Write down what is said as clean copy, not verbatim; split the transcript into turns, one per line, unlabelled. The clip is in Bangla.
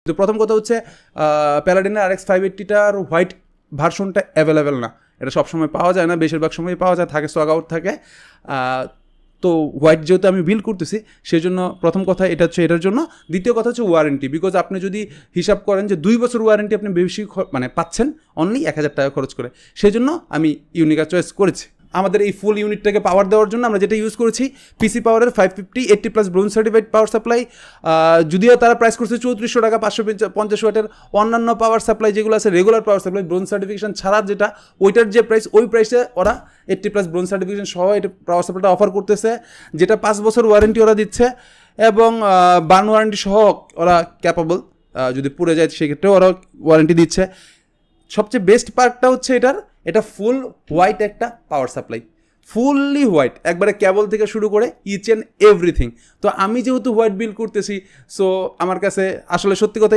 তো প্রথম কথা হচ্ছে প্যালাডিনের RX 580টার হোয়াইট ভার্সনটা অ্যাভেলেবেল না, এটা সবসময় পাওয়া যায় না, বেশিরভাগ সময় পাওয়া যায়, থাকে স্টক আউট থাকে। তো হোয়াইট যেহেতু আমি বিল্ড করতেছি সেই জন্য প্রথম কথা এটা হচ্ছে এটার জন্য। দ্বিতীয় কথা হচ্ছে ওয়ারেন্টি, বিকজ আপনি যদি হিসাব করেন যে 2 বছর ওয়ারেন্টি আপনি বেশি মানে পাচ্ছেন অনলি 1000 টাকা খরচ করে, সেই জন্য আমি ইউনিকা চয়েস করেছি। আমাদের এই ফুল ইউনিটটাকে পাওয়ার দেওয়ার জন্য আমরা যেটা ইউজ করেছি পিসি পাওয়ারের 550 80+ ব্রোঞ্জ সার্টিফাইড পাওয়ার সাপ্লাই। যদিও তারা প্রাইস করছে 3400 টাকা 550 ওয়াটের। অন্যান্য পাওয়ার সাপ্লাই যেগুলো আছে regular power supply bronze certification ছাড়া যেটা ওইটার যে প্রাইস, ওই প্রাইসে ওরা 80+ ব্রোঞ্জ সার্টিফিকেশন সহ এটা পাওয়ার সাপ্লাইটা অফার করতেছে, যেটা 5 বছর ওয়ারেন্টি ওরা দিচ্ছে এবং বার্ন ওয়ারেন্টি সহ ওরা ক্যাপাবল, যদি পুড়ে যায় সেক্ষেত্রেও ওরা ওয়ারেন্টি দিচ্ছে। সবচেয়ে বেস্ট পার্টটা হচ্ছে এটা ফুল হোয়াইট একটা পাওয়ার সাপ্লাই, ফুললি হোয়াইট, একবারে কেবল থেকে শুরু করে ইচ অ্যান্ড এভরিথিং। তো আমি যেহেতু হোয়াইট বিল্ড করতেছি, সো আমার কাছে আসলে সত্যি কথা